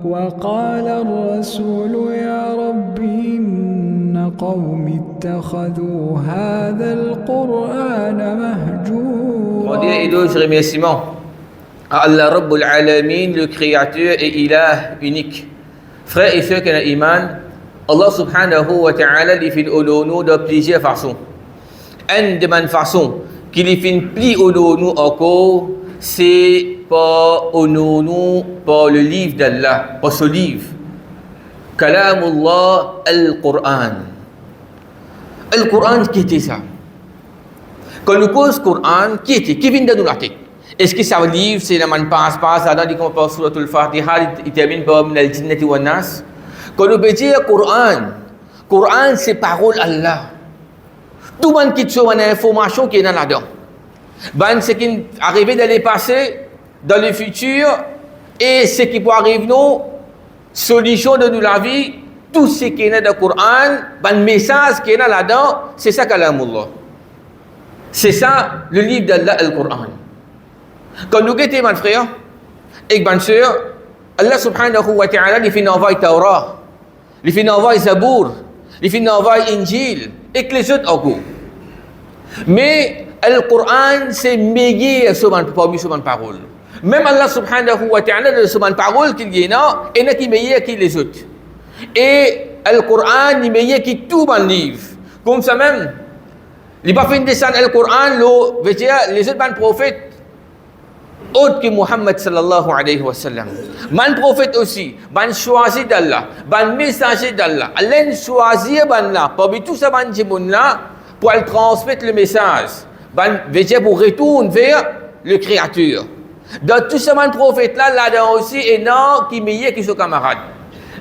وقال الرسول يا رب إن قوم اتخذوا هذا القرآن مهجورا. On dit et d'autres remerciements à Allah Rabbul Alamin, le Créateur et Ilah unique. Frères et sœurs qui ont l'iman, Allah subhanahu wa ta'ala lui fait nous de plusieurs façons. Une de mes façons qui lui fait plus nous encore, c'est par nous par le livre d'Allah, par ce livre. Kalamullah al-Qur'an. Al-Qur'an, qui était ça? Quand nous cause Qur'an, qui vient de nous la tête? Est-ce que ça veut dire c'est la man passe, là, dit qu'on passe sur le Fatiha, il termine par al jinnati wa nas. Quand nous dire Qur'an, c'est parole Allah. Tout le monde qui trouve une information qui est dans là-dedans. Ben, ce qui est arrivé dans le passé, dans le futur, et ce qui peut arriver nous, solution de nous la vie, tout ce qui est dans le Coran, ben, message qui est là-dedans, c'est ça Kalamullah. C'est ça le livre d'Allah, le Coran. Quand nous guettons, mon frère, et ma soeur, Allah subhanahu wa ta'ala, il fait envoyer Torah, il fait envoyer Zabour, il fait envoyer Injil, et que les autres encore. Mais le Coran, c'est meilleur sur ma parole. Même Allah subhanahu wa ta'ala, sur ma parole qu'il y a, il est meilleur que les autres. Et le Coran est meilleur que tout mon livre. Comme ça même, il n'a pas fait descendre le Coran, les autres prophètes, autres que Muhammad sallallahu alayhi wa sallam. Man prophète aussi, man choisi d'Allah, man messager d'Allah. Allah choisit d'Allah, parmi tout ça, man là, pour transmettre le message. Man veut pour retourner vers le Créateur. Dans tout ce man prophète là-dedans aussi, et non, qui est meilleur que son camarade.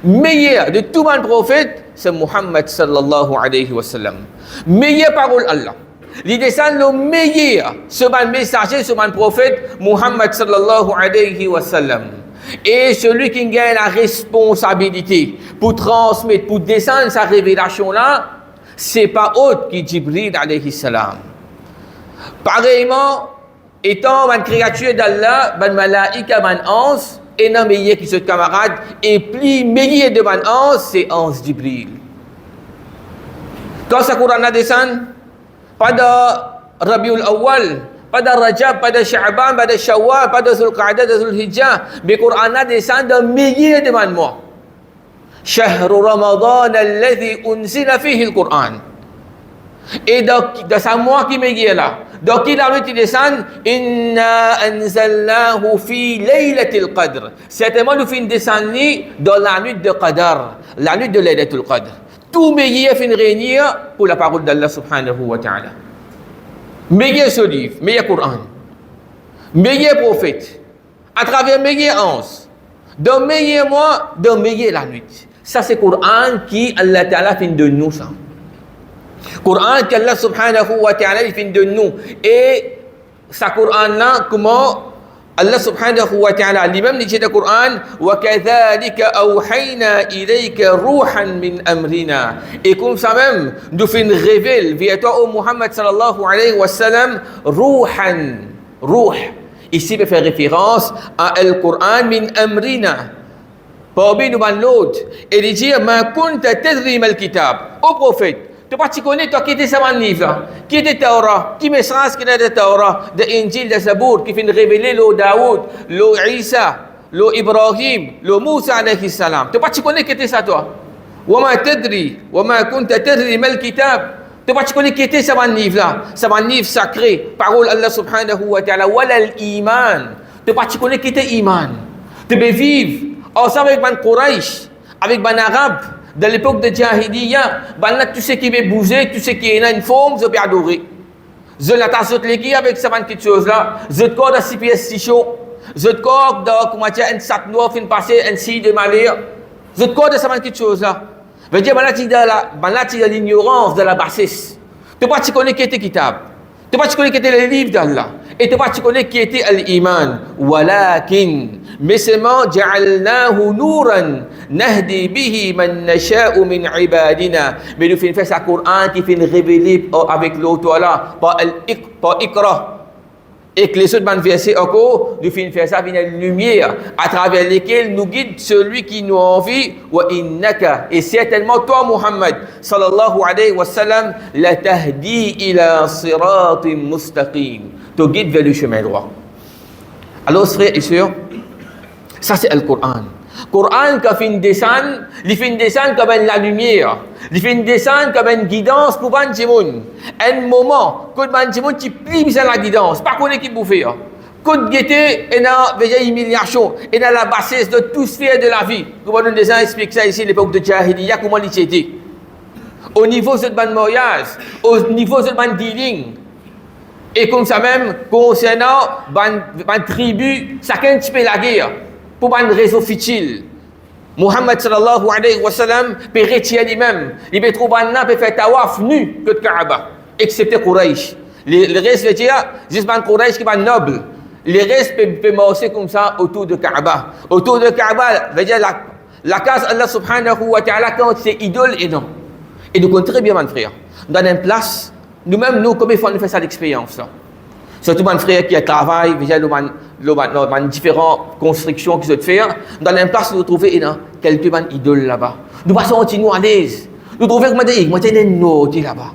Meilleur de tout man prophète, c'est Muhammad sallallahu alayhi wa sallam. Meilleure parole Allah. Il descend le meilleur, ce messager, ce prophète, Muhammad sallallahu alayhi wa sallam. Et celui qui gagne la responsabilité pour transmettre, pour descendre sa révélation là, c'est pas autre que Jibril alayhi salam. Pareillement, étant une créature d'Allah, une malaïka, un ange, et non meilleur que ce camarade, et plus meilleur de un ange, c'est ange Jibril. Quand ce Coran descend, pada Rabiul Awal, pada Rajab, pada Sya'ban, pada Syawal, pada Zulqa'dah, pada Zulhijjah, le Coran descend de meilleur de un mois. شهر رمضان الذي أنزل فيه القرآن. Et dans ce mois qui est là, dans qui la nuit descend, Inna anzalnahu fi laylatil qadr. Certainement nous fin descendre dans la nuit de Qadr, la nuit de Laylatul Qadr. Tout meilleur fin réunir pour la parole d'Allah subhanahu wa ta'ala. Meilleur ce livre, meilleur Coran, meilleur prophète, à travers meilleur ange, dans meilleur mois, dans meilleur la nuit. Ça c'est Coran qui Allah ta'ala fin de nous ça. Coran qu'Allah subhanahu wa ta'ala il fait de nous. Et ce Coran-là, comment Allah subhanahu wa ta'ala lui-même dit dans le Coran وَكَذَلِكَ أَوْحَيْنَا إِلَيْكَ رُوحًا مِنْ أَمْرِنَا. Et comme ça même, nous fait une révèle via toi, ô Muhammad sallallahu alayhi wa sallam, ruhan, ruh. Ici, il fait référence à le Coran min amrina. Parmi nous, l'autre, et il dit ma kunta tadri mal kitab. Ô prophète, tu pas tu connais toi qui était ça mon livre, qui était Torah, qui message qui était Torah, de Injil, de Zabour, qui fait révéler le Daoud, le Isa, le Ibrahim, le Moussa alayhi salam. Tu pas tu connais qui était ça toi. وما تدري وما كنت تدري ما الكتاب. Tu pas tu connais qui était ça mon livre là, ça mon livre sacré, parole Allah subhanahu wa ta'ala, wala l'iman. Tu pas tu connais qui était iman. Tu peux vivre ensemble avec ban Quraysh, avec ban Arabes, dans l'époque de Jahiliya, ban là tu sais qui veut bouger, tu sais qui est une forme, je peux adorer. Je la tasse l'équipe avec ça ban petite chose là, je te corde à 6 pièces 6 chaud, je te corde de comment dire un sac noir fin passer un si de malheur, je te corde à ça ban petite chose là. Veut dire ban là tu de l'ignorance, de la bassesse. Tu pas tu connais qui était kitab. Tu pas tu connais qui était le livre d'Allah. Et tu pas tu connais qui était l'iman. Walakin, mais seulement ja'alnahu nuran nahdi bihi man nasha'u min ibadina. Mais nous faisons faire ce Coran qui fait révéler avec l'autre là par Iqra. Et que les autres versets encore, nous finissons faire ça, une lumière à travers lesquelles nous guide celui qui nous envie. Wa innaka, et certainement toi, Muhammad, sallallahu alayhi wa sallam, la tahdi ila siratim mustaqim. Te guide vers le chemin droit. Alors, frères et sœurs, ça c'est le Coran. Coran qui fait descendre, il fait descendre comme la lumière, il fait descendre comme une guidance pour ban gens. Un moment, quand ban gens qui plie la guidance, pas qu'on est qui bouffe. Quand guetter, il y a une humiliation, il y a la bassesse de tout sphère de la vie. Comment nous des explique ça ici, l'époque de Jahiliya, comment il était. Au niveau de ban mariage, au niveau de ban dealing. Et comme ça même, concernant ban tribu, chacun peut la guerre. Pour un réseau futile. Muhammad sallallahu alayhi wa sallam peut retirer lui-même. Il peut trouver un peut faire tawaf nu que de Kaaba, excepté Quraysh. Le reste veut dire, juste un Quraysh qui est noble. Le reste peut marcher comme ça autour de Kaaba. Autour de Kaaba, veut dire la case Allah subhanahu wa ta'ala quand c'est idole et non. Et nous comptons très bien, mon frère. Dans une place, nous-mêmes, nous, comme il faut nous faire ça l'expérience. Surtout mon frère qui travaille, dans différentes constructions qui se font, dans une place où nous trouvons quelques idoles là-bas. Nous passons continuer à l'aise. Nous trouvons que moi, j'ai des notes là-bas.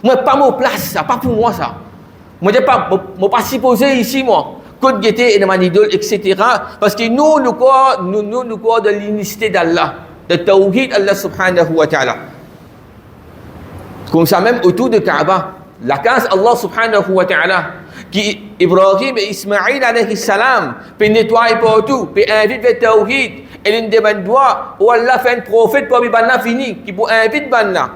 Moi, pas mon place, ça, pas pour moi ça. Moi, je ne pas supposé ici, moi. Côte guetter et dans mon idole, etc. Parce que nous croyons de l'unicité d'Allah, de Tawhid Allah subhanahu wa ta'ala. Comme ça, même autour de Kaaba, la case Allah subhanahu wa ta'ala, qui Ibrahim et Ismaïl alayhi salam peut nettoyer partout, peut inviter vers Tawhid, et une demande doit, où Allah fait un prophète pour Banna fini, qui peut inviter Banna.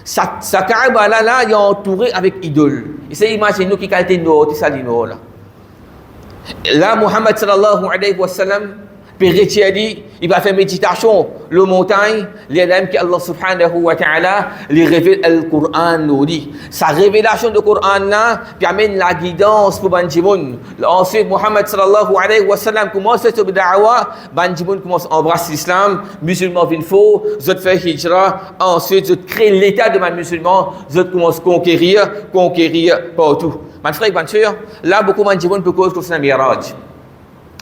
Sa Kaaba là, il est entouré avec idoles. Et c'est imaginez-nous qui qualité note, ça dit là. Là, Muhammad sallallahu alayhi wa sallam, il va faire méditation, le montagne, les âmes que Allah subhanahu wa ta'ala lui révèle le Coran nous dit. Sa révélation du Coran là, puis amène la guidance pour Banjimoun. Ensuite, Muhammad sallallahu alayhi wa sallam commence à se da'wa, Banjimoun commence à embrasser l'islam, musulmans viennent faux, ils fait hijra, ensuite ils créent l'état de man musulman, ils commencent à conquérir partout. Mon frère, bien sûr, là beaucoup Banjimoun peut cause que c'est un mirage.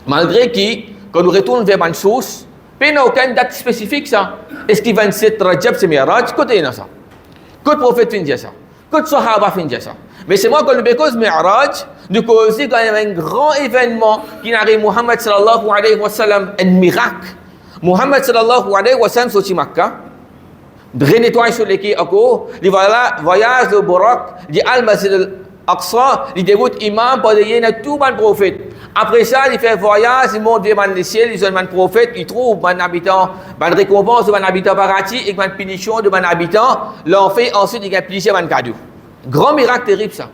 Malgré qui, quand nous retournons vers une source, il n'y a aucune date spécifique ça. Est-ce qu'il 27 Rajab c'est Miraj? Côté ça. Côté prophète fin ça. Côté Sahaba fin ça. Mais c'est moi quand nous cause Miraj, nous causons quand même un grand événement qui n'arrive Muhammad sallallahu alayhi wa sallam, un miracle. Muhammad sallallahu alayhi wa sallam sorti Makkah, renettoie sur les quais à cause, il voyage de Burak, il al-Masjid al-Aqsa, il dégoûte imam pour dire tout le prophète. Après ça, il fait voyage, il monte vers le ciel, il ont un prophète, il trouve un habitant, une récompense de un habitant paradis et une punition de un habitant. L'on fait ensuite, il a plié un cadeau. Grand miracle terrible ça.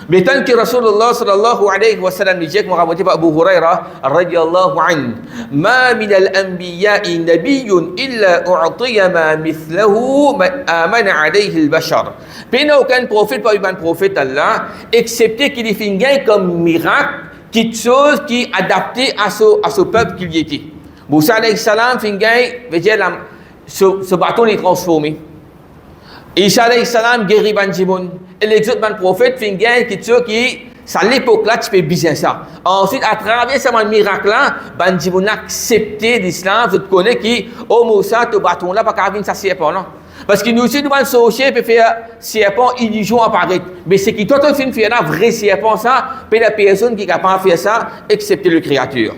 Mais tant que Rasulullah sallallahu alayhi wa sallam dit, comme rapporté par Abu Huraira radiyallahu anhu, ma min al-anbiya'i nabiyyun illa u'tiya ma mithlahu amana alayhi al-bashar. Il n'y a aucun prophète, pas un prophète Allah, excepté qu'il fait gagner comme miracle quelque chose qui est adapté à ce peuple qu'il y était. Moussa alayhi salam fait gagner, veut dire ce bâton est transformé. Isa alayhi salam guérit Banjimoun. Et les autres prophètes font gagner quelque chose qui, à l'époque là, tu peux bien ça. Ensuite, à travers ce miracle là, Banjimoun a accepté l'islam. Tu connais qui, oh Moussa, ce bâton là, pas qu'à venir ça serpent là. Parce que nous aussi, nous, sorcier peut faire serpent, illusion apparaître. Mais c'est qui, toi, tu fais un vrai serpent, ça, puis la personne qui est capable de faire ça, excepté le créature.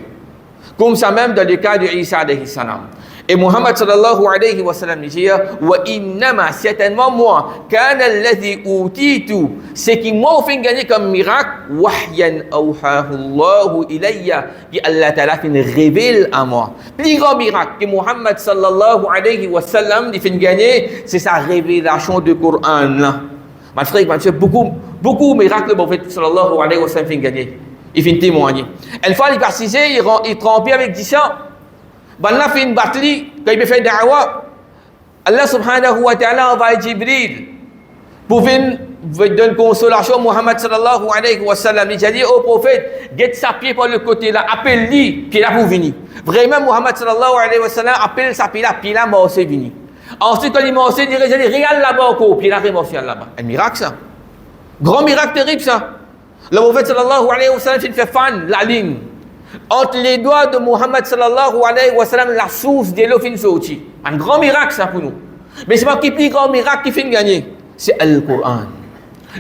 Comme ça même dans le cas de Isa alayhi salam. Et Muhammad sallallahu alayhi wa sallam dit, wa innama, certainement moi, kana alladhi utitu, c'est qui m'a fait gagner comme miracle, wahyan awhahu Allahu ilayya, qui Allah ta'ala fait révèle à moi. Plus grand miracle que Muhammad sallallahu alayhi wa sallam fait gagner, c'est sa révélation du Coran là. Ma frère, beaucoup de miracles le prophète sallallahu alayhi wa sallam fait gagner. Il fait témoigner. Une fois il précisé, il trempait avec 10 ans. Allah fait une bataille, quand il fait da'wa, Allah subhanahu wa ta'ala envoie Jibril pour venir donner consolation à Muhammad sallallahu alayhi wa sallam. Il a dit au prophète, guette sa pied par le côté là, appelle-lui, puis là pour venir. Vraiment, Muhammad sallallahu alayhi wa sallam appelle sa pied là, morce est venu. Ensuite, quand il morce, il dit, regarde là-bas encore, puis là, morce là-bas. Un miracle ça. Grand miracle terrible ça. Le prophète sallallahu alayhi wa sallam fait fan la ligne. Entre les doigts de Muhammad sallallahu alayhi wa sallam, la source de l'eau fin sortie. Un grand miracle ça pour nous. Mais c'est pas qui plus grand miracle qui fait gagner. C'est Al-Qur'an.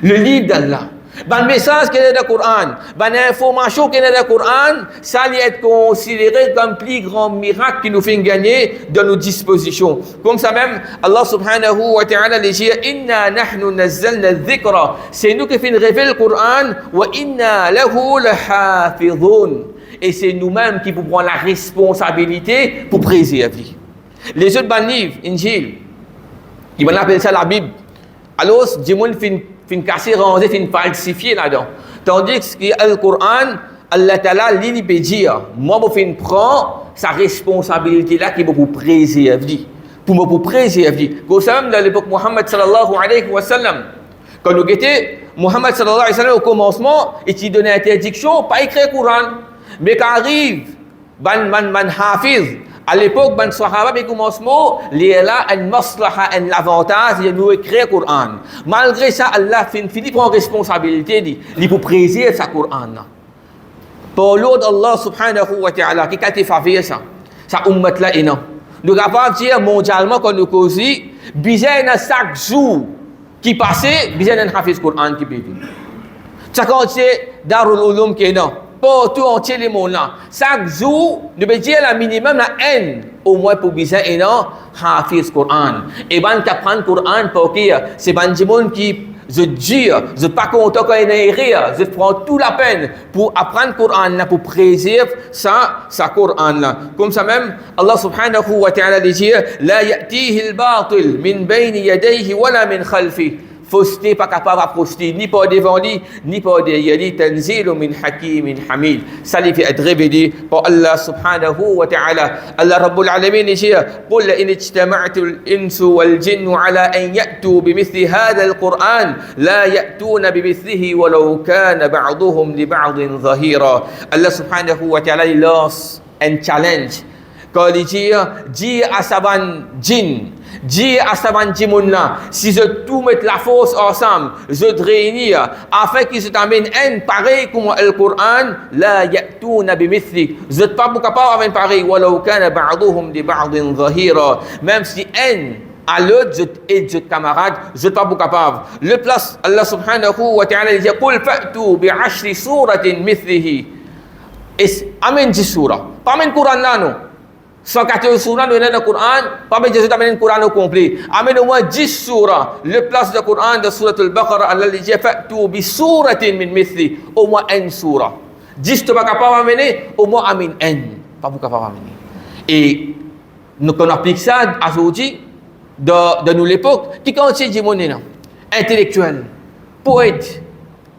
Le livre d'Allah. Le message qui est dans le Coran, l'information qui est dans le Coran, ça doit être considéré comme le plus grand miracle qui nous fait gagner dans nos dispositions. Comme ça même, Allah subhanahu wa ta'ala dit Inna nahnu nazzalna dhikra. C'est nous qui faisons révéler le Coran. Wa inna lahu lahafidhun. Et c'est nous-mêmes qui pouvons prendre la responsabilité pour préserver. Les autres livres, Injil, ils vont appeler ça la Bible. Alors, du monde fin casser, ranger, fin falsifier là-dedans. Tandis que le Coran, Allah Ta'ala, il peut dire, moi, je prends sa responsabilité là qui pour préserver. Pour préserver. Comme ça, même dans l'époque Muhammad sallallahu alayhi wa sallam, quand nous étions, Muhammad sallallahu alayhi wa sallam, au commencement, il donnait interdiction, pas écrire le Coran. Mais quand arrive, ban hafiz, à l'époque, ban sahaba, au commencement, il y a là un maslaha, un avantage, il nous écrit le Coran. Malgré ça, Allah finit prend responsabilité, il pour préserver sa Coran. Pour l'autre, Allah subhanahu wa ta'ala, qui a fait ça, sa ummat là, et non. Nous sommes capables de dire mondialement, quand nous causons, bizarre chaque jour qui passait, bizarre un hafiz Coran qui peut vivre. Ça quand c'est Darul Ulum qui est non. Pour tout entier le monde là. Chaque jour, nous devons dire la minimum la haine, au moins pour bizarre et non, hafiz Coran. Et ben, qui apprend le Coran pour qui c'est ben du monde qui je dis, je pas content quand il est rire, je prends toute la peine pour apprendre le Coran là, pour préserver sa Coran là. Comme ça même, Allah subhanahu wa ta'ala dit, la ya'tihi al-batil min bayni yadayhi wala min khalfi. Fausseté pas capable d'approcher ni par devant lui ni par derrière lui. Tanzilu min hakimin hamid. Ça lui fait être révélé par Allah subhanahu wa ta'ala. Allah rabbul alamin dit قل إن اجتمعت الإنس والجن على أن يأتوا بمثل هذا القرآن لا يأتون بمثله ولو كان بعضهم لبعض ظهيرا. Allah subhanahu wa ta'ala lance un challenge. Quand il dit à Saban Jinn, dis à Saban Jimoun si je tout mettre la force ensemble, je te réunis afin qu'ils se t'amènent un pareil comme le Coran, la ya'touna bimithlik. Je ne suis pas capable d'amener pareil, walau kana ba'duhum li ba'din zahira. Même si un à l'autre, je aide, je camarade, je ne suis pas capable. Le place, Allah subhanahu wa ta'ala dit, qul fa'tu bi'ashri suratin mithlihi. Amène 10 surah. Pas amène Coran là, non. 114 surah nous dans le Coran, pas bien Jésus amène le Coran au complet. Amène au moins 10 surah. Le place du Coran de Surat al-Baqarah, Allah dit fa'tu bi suratin min mithli, au moins une surah. 10 tu pas capable d'amener, au moins amène une. Pas capable d'amener. Et nous on applique ça à aujourd'hui de nous l'époque qui quand c'est du monde intellectuel, poète,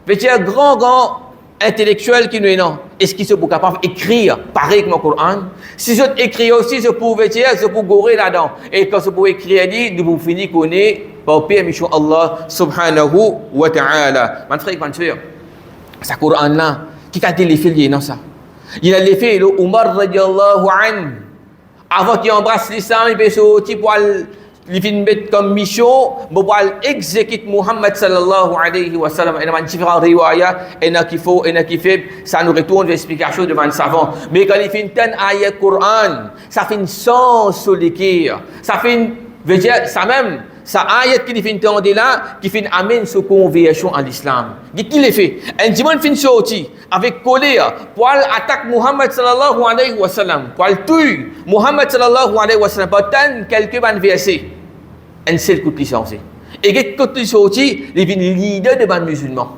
veut dire grand intellectuel qui nous est non. Est-ce qu'ils sont capables d'écrire pareil que le Coran? Si je écris aussi, je pouvais dire, je peux gorer là-dedans. Et quand je peux écrire, nous pouvons finir connaître par permission Allah subhanahu wa ta'ala. Mon frère, mon frère, ce Coran-là, qui a été l'effet lié dans ça? Il a l'effet, le Umar radiallahu an, avant qu'il embrasse l'islam, il peut sortir pour il vient mettre comme mission pour exécuter Muhammad sallallahu alayhi wa sallam. Il y a différents riwayats, il y en a qui font, il y en a qui fait, ça nous retourne l'explication devant le savant. Mais quand il fait une ayat Coran, ça fait une sens sur l'équerre. Ça fait une, veut dire, ça même, ça ayat qui fait une tendée là, qui fait une amène sur conversion à l'islam. Qui l'a fait? Un dimanche fin sorti avec colère pour attaquer Muhammad sallallahu alayhi wa sallam, pour tuer Muhammad sallallahu alayhi wa sallam, pour tant quelques ban versets. Un seul coup de puissance. Et quand il sorti, il vient leader de ban musulmans.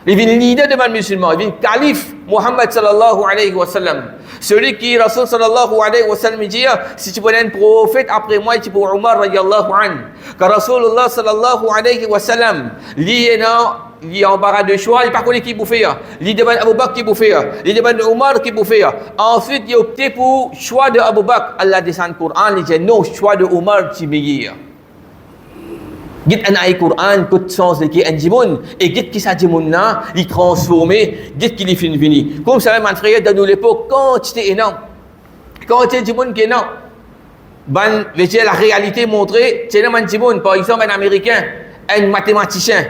Il vient leader de ban musulmans. Il vient calife Muhammad sallallahu alayhi wa sallam. Celui qui Rasul sallallahu alayhi wa sallam dit, si tu veux un prophète après moi, tu peux Umar radiallahu an. Quand Rasulullah sallallahu alayhi wa sallam, il est embarras de choix, il ne sait pas qui bouffer. Il demande Abu Bakr qui bouffer. Il demande Omar qui bouffer. Ensuite, il a opté pour le choix de Abu Bakr. Allah descend le Coran, il dit non, choix de Omar qui est meilleur. Git an ay Quran kot sens de qui un djimoun et git qui sa djimoun là il transformé git qui li fin vini comme ça même frère dans nous l'époque quand c'était énorme quand c'était djimoun qui énorme ban veut la réalité montrée c'est un djimoun par exemple un américain un mathématicien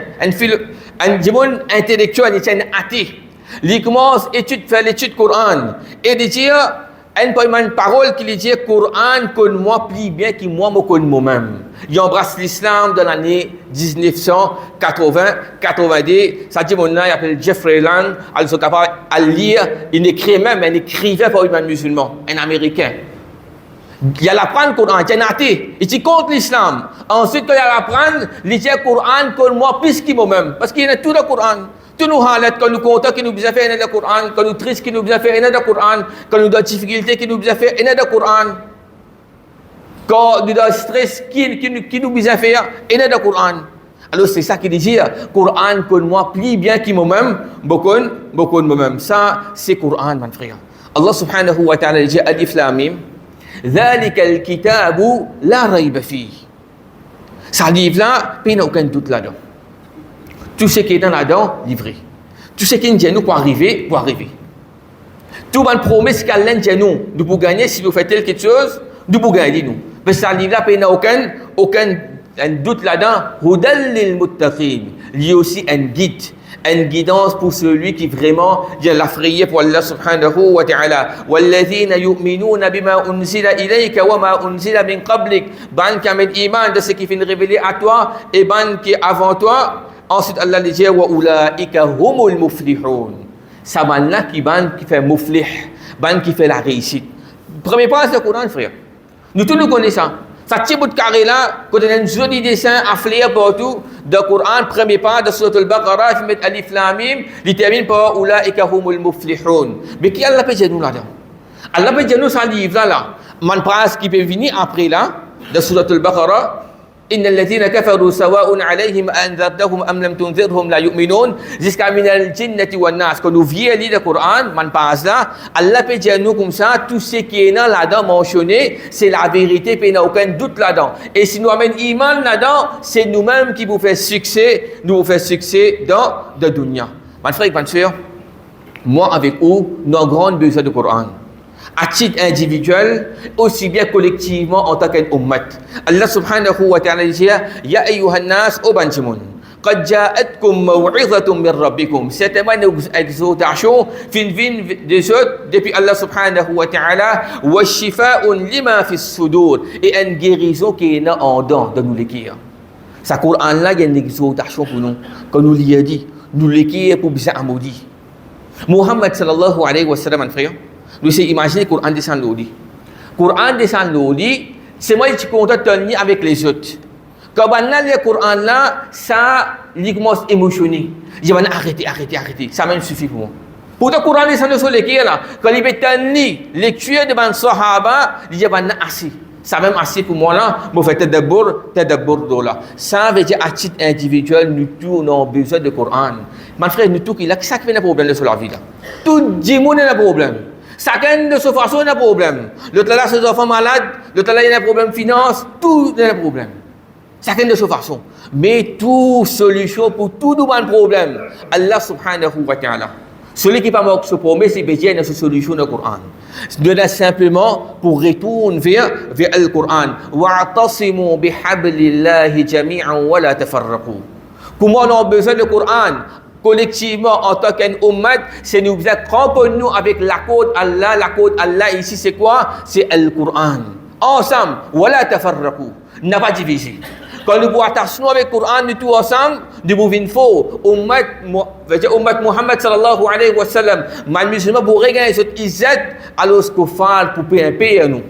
un monde intellectuel, il est athée. Il commence à faire l'étude Coran. Et il dit, il y a une parole qui dit, Coran connaît moi plus bien que moi me connais moi-même. Il embrasse l'islam dans l'année 1980-90. Ça dit, mon nom, il s'appelle Jeffrey Land. Ils sont capables de lire. Il écrit même, il écrivait pour un musulman, un Américain. Il a l'apprendre le Coran, il est athée, il est contre l'islam. Ensuite, quand il a l'apprendre, il dit le Coran connaît moi plus que moi-même. Parce qu'il y a tout le Coran. Tous nos halats, quand nous comptons qui nous a fait, il y a le Coran. Quand nous tristes qui nous a fait, il y a le Coran. Quand nous avons des difficultés qui nous a fait, il y a le Coran. Quand nous avons stress qui nous a fait, il y a le Coran. Alors c'est ça qu'il dit, Coran connaît moi plus bien que moi-même, beaucoup de moi-même. Ça, c'est Coran, mon frère. Allah subhanahu wa ta'ala dit, Alif Lam Mim. ذلك الكتاب لا ريب فيه. Ce livre-là, il n'y a aucun doute là-dedans. Tout ce qui est dans là-dedans, livré. Tout ce qui est nous pour arriver. Tout le promesse qu'Allah nous pour gagner, si vous faites quelque chose, nous pour gagner nous. Mais ce livre-là, il n'y a aucun doute là-dedans. Hudal lil muttaqin. Il y a aussi un guide. Une guidance pour celui qui vraiment vient l'affrayer pour Allah subhanahu wa ta'ala. وَالَّذِينَ يُؤْمِنُونَ بِمَا أُنزِلَ إِلَيْكَ وَمَا أُنزِلَ مِنْ قَبْلِكَ. Ban qui amène iman de ce qui fait révéler à toi et ban qui est avant toi. Ensuite Allah dit وَأُولَٰئِكَ هُمُ الْمُفْلِحُونَ. Ça ban là qui fait muflih, ban qui fait la réussite. Premier point c'est le Coran, frère. Nous tous nous connaissons. Ça petit bout de carré là, quand on a un joli dessin à flair partout, de Coran, premier pas de Surat al-Baqarah, il met Alif Lam Mim, il termine par Ulaika humul muflihun. Mais qui Allah peut dire nous là-dedans? Allah peut dire nous ça livre là. Man phrase qui peut venir après là, de Surat al-Baqarah, إن الذين كفروا سواء عليهم أنذرتهم أم لم تنذرهم لا يؤمنون. Jusqu'à min al-jinnah wan nas. Quand nous viens lire le Coran, man passe là, Allah peut dire nous comme ça, tout ce qui est là-dedans mentionné, c'est la vérité, puis il n'y a aucun doute là-dedans. Et si nous amènons iman là-dedans, c'est nous-mêmes qui vous fait succès, dans le dunya. Mon frère et ma soeur, moi avec vous, nous avons grand besoin du Coran. À titre individuel, aussi bien collectivement en tant qu'ummat. Allah subhanahu wa ta'ala dit Ya ayyuhan nas obantimun qad ja'atkum maw'izatun min rabbikum. Cette exhortation vient depuis Allah subhanahu wa ta'ala wa shifa'un lima fi sudur, et une guérison qui est en dedans de nous l'écrire. Ce Coran là, il y a une exhortation pour nous, quand nous l'y a dit, nous l'écrire pour bien maudit. Muhammad sallallahu alayhi wa sallam, frère, nous essayons d'imaginer le Coran descend l'eau. Coran descend l'eau, c'est moi qui compte tenir avec les autres. Quand on a le Coran là, ça, il commence à émotionner. Je vais arrêter. Ça même suffit pour moi. Pour le Coran descend sur les là, quand il est tenir lecture devant les Sahaba, il dit assez. Ça même assez pour moi là, je fais tadabbur là. Ça veut dire à titre individuel, nous tous avons besoin de Coran. Mon frère, nous tous, il y a ça qui fait un problème sur la vie là. Tout le monde a un problème. Chacun de sa façon a un problème. L'autre là, c'est des enfants malades. L'autre là, il y a un problème de finance. Tout a un problème. Chacun de sa façon. Mais toute solution pour tout nous un problème. Allah subhanahu wa ta'ala. Celui qui va se promettre, c'est bien une solution au Coran. De simplement pour retourner vers le Coran. Wa'tasimu bihablillahi jami'an wa la tafarraqu. Comment on a besoin du Coran? Collectivement, en tant qu'ummat, c'est nous crampons-nous avec la code Allah. La code Allah ici, c'est quoi? C'est le Coran. Ensemble, wala tafarraqu. N'a pas divisé. Quand nous attachons avec le Coran, nous tous ensemble, nous pouvons faire ummat Muhammad sallallahu alayhi wa sallam. Mais musulmans, pour regagner cette izzat, alors ce qu'on fait pour payer à nous.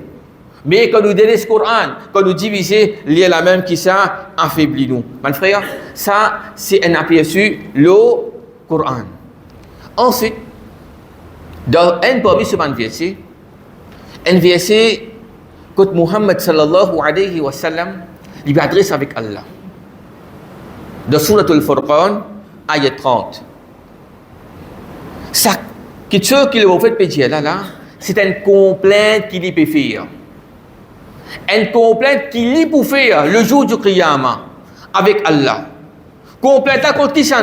Mais quand nous donnons ce Coran, quand nous divisons, il y a la même qui ça affaiblit nous. Mon frère, ça c'est un aperçu le Coran. Ensuite, dans un parmi ce verset, un verset que Muhammad sallallahu alayhi wa sallam il adresse avec Allah. Dans Surat al-Furqan, ayat 30. Ça, quelque chose qu'il a fait pédir là, c'est une complainte qu'il peut faire. Une complainte qu'il peut faire le jour du Qiyamah avec Allah. Complainte contre qui ça?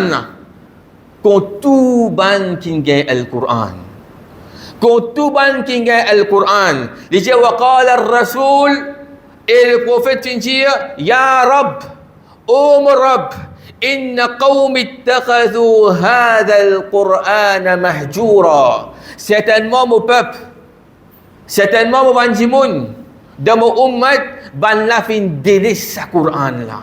Contre tout ban qui gagne le Coran. Contre tout ban qui gagne le Coran. Il dit wa qala ar-rasul, et le prophète dit Ya Rab, ô mon Rab, Inna qaumi ittakhadhu hadzal Qur'ana mahjura. Certainement mon peuple, certainement mon banjimun, de mon ummat, ban la fin délaisse sa Qur'an là.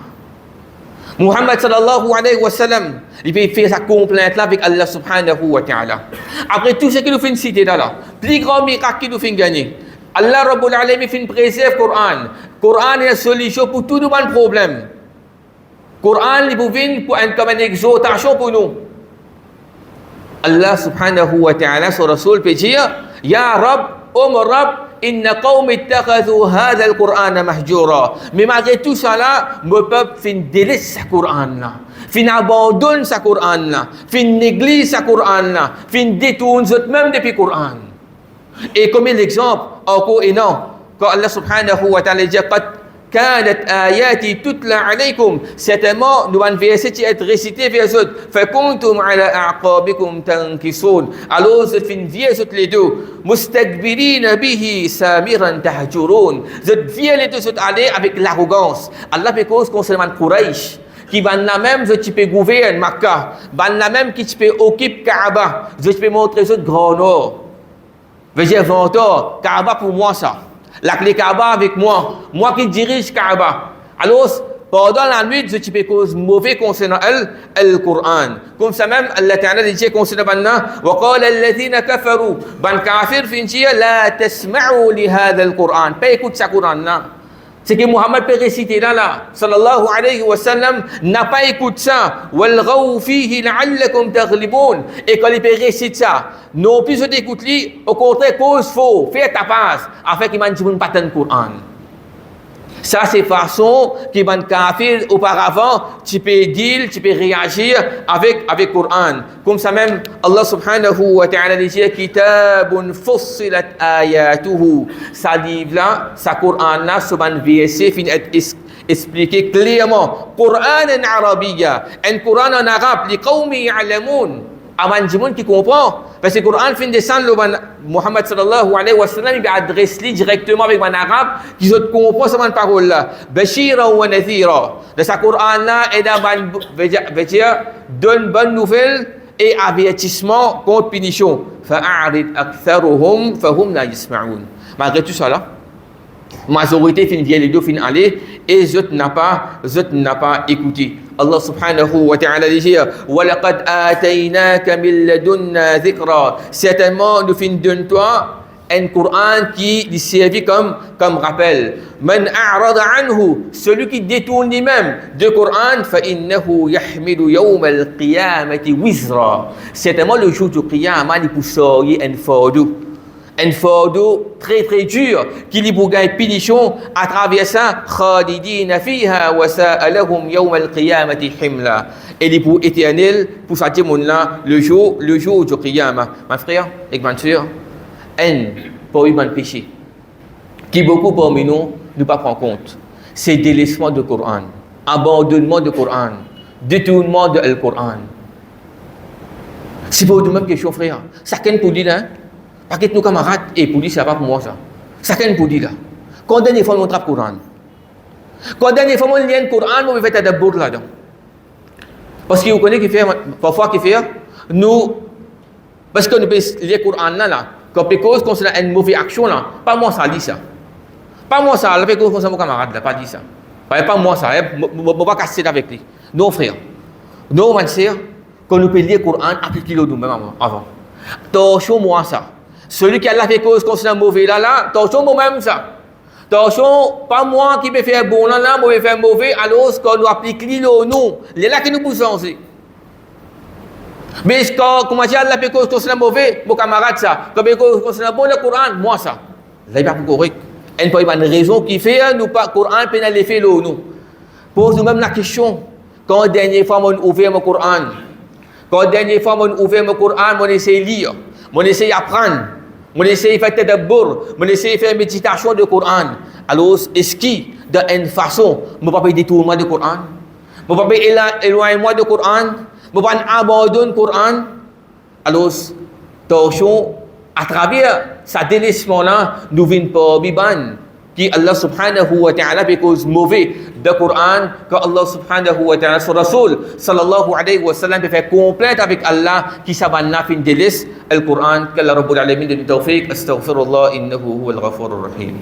Muhammad sallallahu alayhi wa sallam, il fait sa complainte là avec Allah subhanahu wa ta'ala. Après tout ce qu'il nous fait citer là, plus grand miracle qu'il nous fait gagner. Allah Rabbul Alamin fait préserve le Coran. Le Coran est la solution pour tous nos problèmes. Le Coran est comme une exhortation pour nous. Allah subhanahu wa ta'ala, son Rasoul peut dire, Ya Rab, mon Rab, inna qawmi ittakhadhu hadha al-Qur'ana mahjura. Mais malgré tout ça là, mon peuple fait délaisse sa Qur'an là, fait abandonne sa Qur'an là, fait néglige sa Qur'an là, fait détourne même depuis Qur'an. Et comme l'exemple encore énorme, quand Allah subhanahu wa ta'ala dit qad kanat ayati tutla alaykum, certainement nous avons verset qui est récité vers eux, fakuntum ala a'qabikum tankisun, alors c'est une verset les deux, mustakbirina bihi samiran tahjurun, cette verset les deux aller avec l'arrogance. Allah fait cause concernant Quraish qui van la même je peux gouverner Makkah, van la même qui peut occuper Kaaba, je peux montrer ce grand nord. J'ai 20 ans, Kaaba pour moi ça. La clé Kaaba avec moi qui dirige Kaaba. Alors, pendant la nuit, je peux cause mauvais concernant le Coran. Comme ça même, Allah Ta'ala dit concernant Banna, وَقَالَ الَّذِينَ كَفَرُوا Ban kafir finchia, la tasma'u li hadha al-Quran. Pas écoute ce Coran-là. C'est que Muhammad peut réciter là, sallallahu alayhi wa sallam, n'a pas écouté ça. وَالْغَوْ فِيهِ لَعَلَّكُمْ تَغْلِبُونَ. Et quand il peut réciter ça, non plus d'écouter lui, au contraire, cause faux, fais ta passe, afin qu'il ne pas le Coran. Ça, c'est façon qui ban kafir auparavant, tu peux dire, tu peux réagir avec le Coran. Comme ça même, Allah subhanahu wa ta'ala dit Kitabun fussilat ayatuhu. Ça livre là, ça Coran là, ce ban verset finit être expliqué clairement. Coran en arabia, un Coran en arabe, li qawmi ya'lamun. Aman Jimoun qui comprend. Parce que le Coran fin descendre Muhammad sallallahu alayhi wa sallam, il adresse directement avec un arabe qui se comprend cette parole là. Bashira wa nathira. De ce Coran là, veut dire donne bonne nouvelle et avertissement contre punition. Fa'arid aktharuhum fahum la yasma'un. Malgré tout ça là, majorité fin vient les deux fin aller et je n'a pas écouté. Allah subhanahu wa ta'ala dit وَلَقَدْ آتَيْنَاكَ مِنْ لَدُنَّا ذِكْرًا. Certainement nous fin de toi un Coran qui lui servit comme rappel. Man a'rada anhu, celui qui détourne lui-même du Coran, فَإِنَّهُ يَحْمِلُ يَوْمَ الْقِيَامَةِ وِزْرًا. Certainement le jour du Qiyamah il peut sortir un fardeau très très dur qui lui pour gagner punition à travers ça khalidina fiha wa sa'alahum yawm al-qiyamati himla, et il pour éternel pour ça monde là le jour du qiyamah. Mon frère et ma sœur, pour un péché qui beaucoup parmi nous ne pas prendre compte, c'est délaissement du Coran, abandonnement du Coran, détournement du Coran. C'est pas de même question frère, chacun pour dire là. Parce que nos camarades, et pour dire, c'est pas pour moi ça. Chacun pour dire là. Quand dernière fois on trappe le Coran. Quand dernière fois on lit le Coran, on fait un bourg là-dedans. Parce que vous connaissez qui fait, parfois qui fait, nous, parce que nous peut lire le Coran là, quand cause qu'on a une mauvaise action là, pas moi ça dit ça. Pas moi ça, la cause qu'on a mon camarade là, pas dit ça. Pas moi ça, je ne vais pas casser avec lui. Non frère, non ma sœur, quand nous peut lire le Coran, appliquez-le nous-mêmes avant. Attention moi ça. Celui qui a fait cause concernant mauvais là, attention moi-même ça. Attention, pas moi qui vais faire bon là, moi vais faire mauvais, alors qu'on nous applique l'îlot, nous. Les là qui nous poussent aussi. Mais quand comment dire, Allah fait cause concernant mauvais, mon camarade ça. Quand fait cause concernant bon le Coran, moi ça. Là il pas correct. Il n'y a pas une raison qui fait, nous pas Coran, pénal les fait l'eau, nous. Pose nous-mêmes la question. Quand la dernière fois on ouvert mon Coran, quand la dernière fois on ouvert mon Coran, on essaie de lire, on essaie d'apprendre. On essaie de faire tadabbur, on essaie de faire méditation du Coran. Alors, est-ce que, d'une façon, je ne peux pas détourner du Coran, je ne peux pas éloigner du Coran, je ne peux pas abandonner le Coran. Alors, attention, à travers ce délaissement-là, nous venons pas biban qui Allah subhanahu wa ta'ala fait cause mauvais de Coran, que Allah subhanahu wa ta'ala, son Rasul sallallahu alayhi wa sallam peut faire complainte avec Allah qui s'abanna fin délice le Coran, qu'Allah Rabbul Alamin donne tawfiq, astaghfirullah innahu huwal ghafurur rahim.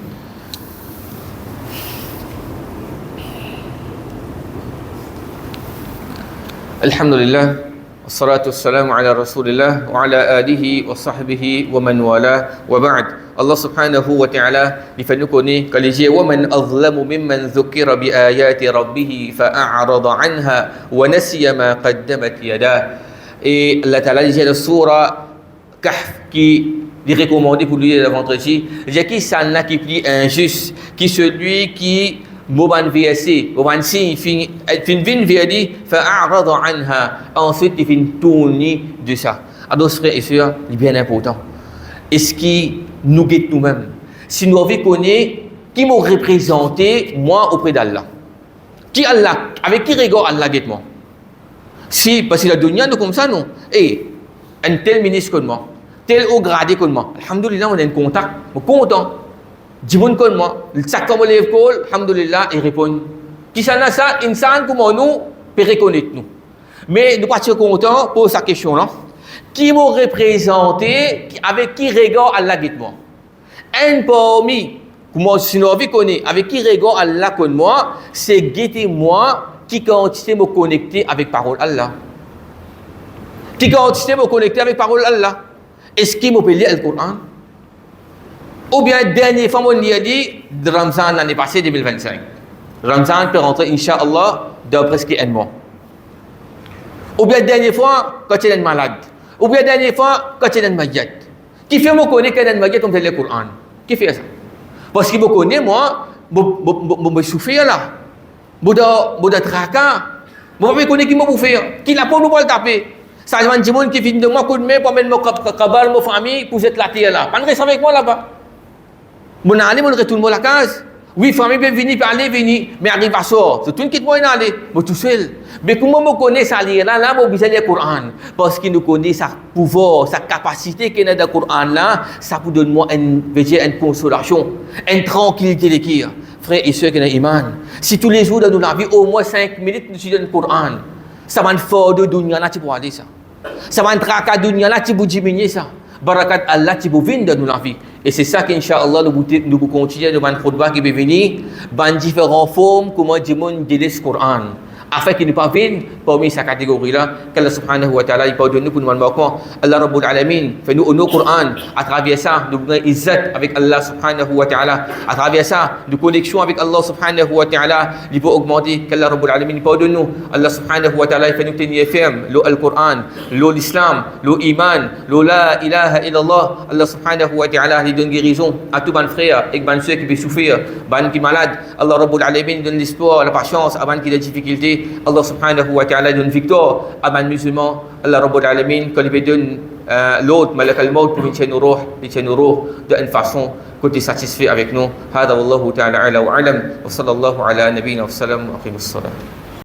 Alhamdulillah. Wassalatu wassalamu ala rasulillah wa ala alihi wa sahbihi wa man wala wa ba'd. Allah subhanahu wa ta'ala li fait nous connaître que les gens wa man azlamu mimman dhukira bi ayati rabbih fa a'rada anha wa nasiya ma qaddamat yadah. Et Allah ta'ala dit dans la sourate Kahf qui est recommandé pour lui le vendredi, j'ai qui ça n'a qui plus injuste, qui celui qui Moban verset, moban signe, fin vin verdi, fa'arada anha. Ensuite, il fin tourner de ça. Alors, frères et sœurs, c'est bien important. Est-ce qui nous guette nous-mêmes? Si nous avons connu qui m'a représenté, moi, auprès d'Allah. Qui Allah? Avec qui regard Allah guette moi? Si, parce que la dunya, nous comme ça, non. Et, un tel ministre comme moi, tel haut gradé comme moi. Alhamdulillah, on a un contact, on est content. Jibun kon mo, sakka mo lev kol, alhamdulillah, il répond. Qui ça n'a ça, insan comme nous, peut reconnaître nous. Mais nous pas contents pour sa question là. Qui m'a représenté, avec qui regard Allah dit moi? Un parmi, comment si nous avons connu, avec qui regard Allah con moi, c'est guetter moi qui quantité me connecter avec parole Allah. Qui quantité me connecter avec parole Allah. Est-ce qu'il m'a lire le Coran? Ou bien, dernière fois, on a dit, de Ramzan l'année passée, 2025. Ramzan peut rentrer, Inch'Allah, dans presque un mois. Ou bien, dernière fois, quand tu es malade. Ou bien, dernière fois, quand tu es malade. Qui fait me connaître qu'il est malade comme le Coran? Qui fait ça? Parce qu'il me connaît, moi, je me souffrir là. Je me traka. Je me connais qui me bouffer. Qui l'a pas nous pas le taper. Ça, je me dis, qui finit de moi, coup de main, pour mettre mon cabal, ma famille, pour être la terre là. Pas de rester avec moi là-bas. Mon allé, mon retourne à la case. Oui, famille peut venir, peut aller, venir. Mais arrive à ça. C'est tout qui moi aller. Moi tout seul. Mais comment me connaît ça lire là, là, moi besoin le Coran. Parce qu'il nous connaît sa pouvoir, sa capacité qu'il a dans le Coran là, ça peut donner moi une consolation, une tranquillité de cœur. Frères et sœurs qui ont iman. Si tous les jours dans notre vie, au moins 5 minutes, nous étudions le Coran, ça va nous faire de dunya là, tu peux aller ça. Ça va nous traquer de dunya là, tu peux diminuer ça. Barakat Allah qui vous vient dans notre vie. Et c'est ça qu'Inch'Allah nous continuons de faire khutbah qui peut venir dans différentes formes, comment Dieu nous dit le Coran. Afin qu'il ne pas vienne parmi sa catégorie là, qu'Allah subhanahu wa ta'ala il pardonne nous pour nous marquer. Allah Rabbul Alamin fait nous au Coran. À travers ça, nous avons izzat avec Allah subhanahu wa ta'ala. À travers ça, nous connexion avec Allah subhanahu wa ta'ala, il peut augmenter. Qu'Allah Rabbul Alamin pardonne nous. Allah subhanahu wa ta'ala il fait nous tenir ferme. Le Coran, l'Islam, l'iman, la ilaha illallah. Allah subhanahu wa ta'ala il donne guérison à tous mes frères et mes soeurs qui peuvent souffrir, ban qui malades. Allah Rabbul Alamin donne l'espoir, la patience avant qu'il y ait des difficultés. Allah subhanahu wa ta'ala donne victoire à les musulmans. Allah Rabbul Alamin quand il donne l'autre malak al-maut pour nous roh d'une façon que tu es satisfait avec nous. Hada wallahu ta'ala ala wa alam wa sallallahu ala nabina wa sallam wa aqimus salam.